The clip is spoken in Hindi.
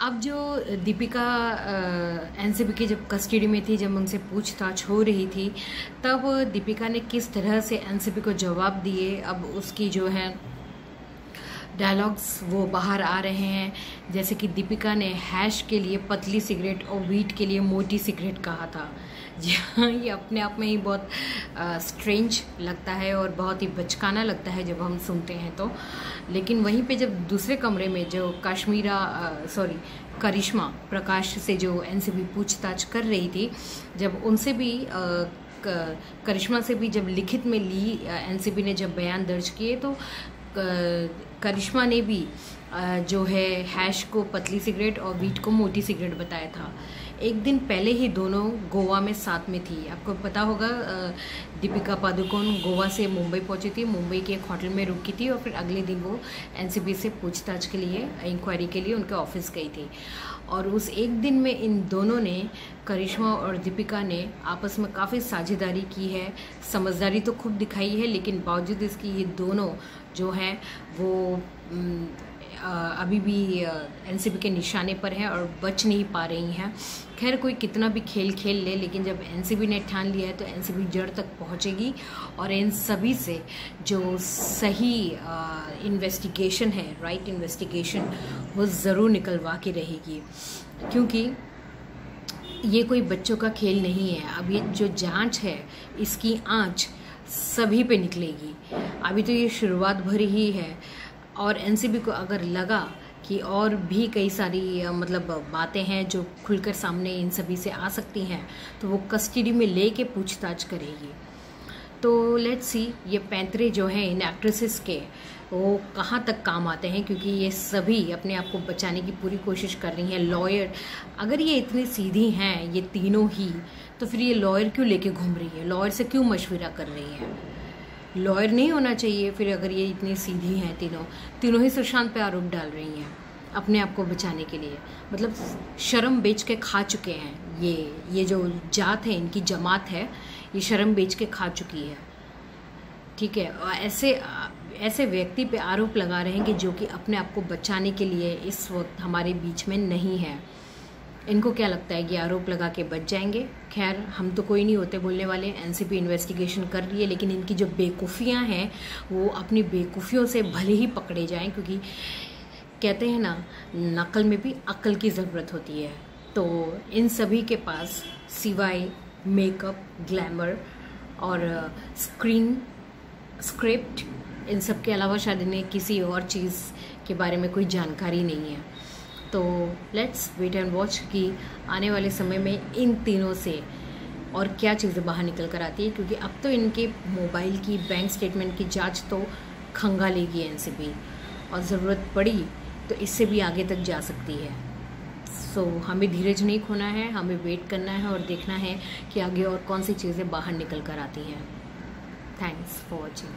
अब जो दीपिका एनसीबी की जब कस्टडी में थी, जब उनसे पूछताछ हो रही थी, तब दीपिका ने किस तरह से एनसीबी को जवाब दिए, अब उसकी जो है डायलॉग्स वो बाहर आ रहे हैं। जैसे कि दीपिका ने हैश के लिए पतली सिगरेट और वीट के लिए मोटी सिगरेट कहा था। जी हाँ, ये अपने आप में ही बहुत स्ट्रेंज लगता है और बहुत ही बचकाना लगता है जब हम सुनते हैं तो। लेकिन वहीं पे जब दूसरे कमरे में जो करिश्मा प्रकाश से जो एनसीबी पूछताछ कर रही थी, जब उनसे भी करिश्मा से भी जब लिखित में ली एनसीबी ने जब बयान दर्ज किए, तो करिश्मा ने भी जो है हैश को पतली सिगरेट और वीट को मोटी सिगरेट बताया था। एक दिन पहले ही दोनों गोवा में साथ में थी। आपको पता होगा दीपिका पादुकोण गोवा से मुंबई पहुंची थी, मुंबई के एक होटल में रुकी थी और फिर अगले दिन वो एनसीबी से पूछताछ के लिए, इंक्वायरी के लिए उनके ऑफिस गई थी। और उस एक दिन में इन दोनों ने, करिश्मा और दीपिका ने आपस में काफ़ी साझेदारी की है, समझदारी तो खूब दिखाई है, लेकिन बावजूद इसकी ये दोनों जो हैं वो अभी भी एनसीबी के निशाने पर हैं और बच नहीं पा रही हैं। खैर, कोई कितना भी खेल खेल ले, लेकिन जब एनसीबी ने ठान लिया है तो एनसीबी जड़ तक पहुंचेगी और इन सभी से जो सही इन्वेस्टिगेशन है, राइट इन्वेस्टिगेशन, वो ज़रूर निकलवा के रहेगी। क्योंकि ये कोई बच्चों का खेल नहीं है। अब ये जो जांच है, इसकी आंच सभी पे निकलेगी। अभी तो ये शुरुआत भरी ही है और एनसीबी को अगर लगा कि और भी कई सारी बातें हैं जो खुलकर सामने इन सभी से आ सकती हैं, तो वो कस्टडी में लेके पूछताछ करेगी। तो लेट्स सी ये पैंतरे जो हैं इन एक्ट्रेसेस के, वो कहाँ तक काम आते हैं, क्योंकि ये सभी अपने आप को बचाने की पूरी कोशिश कर रही हैं। लॉयर, अगर ये इतनी सीधी हैं ये तीनों ही, तो फिर ये लॉयर क्यों लेके घूम रही है, लॉयर से क्यों मशवरा कर रही है? लॉयर नहीं होना चाहिए फिर, अगर ये इतनी सीधी हैं तीनों ही सुशांत पे आरोप डाल रही हैं अपने आप को बचाने के लिए। मतलब शर्म बेच के खा चुके हैं ये जो जात है, इनकी जमात है, ये शर्म बेच के खा चुकी है। ठीक है, ऐसे व्यक्ति पे आरोप लगा रहे हैं कि जो कि अपने आप को बचाने के लिए इस वक्त हमारे बीच में नहीं है। इनको क्या लगता है कि आरोप लगा के बच जाएंगे? खैर, हम तो कोई नहीं होते बोलने वाले। एनसीबी इन्वेस्टिगेशन कर रही है, लेकिन इनकी जो बेवकूफ़ियाँ हैं वो अपनी बेवकूफ़ियों से भले ही पकड़े जाएं, क्योंकि कहते हैं ना, नकल में भी अक्ल की ज़रूरत होती है। तो इन सभी के पास सिवाय मेकअप, ग्लैमर और स्क्रिप्ट, इन सब के अलावा शायद इन्हें किसी और चीज़ के बारे में कोई जानकारी नहीं है। तो लेट्स वेट एंड वॉच कि आने वाले समय में इन तीनों से और क्या चीज़ें बाहर निकल कर आती है, क्योंकि अब तो इनके मोबाइल की, बैंक स्टेटमेंट की जांच तो खंगालेगी एनसीबी, और ज़रूरत पड़ी तो इससे भी आगे तक जा सकती है। सो हमें धीरज नहीं खोना है, हमें वेट करना है और देखना है कि आगे और कौन सी चीज़ें बाहर निकल कर आती हैं। Thanks for watching.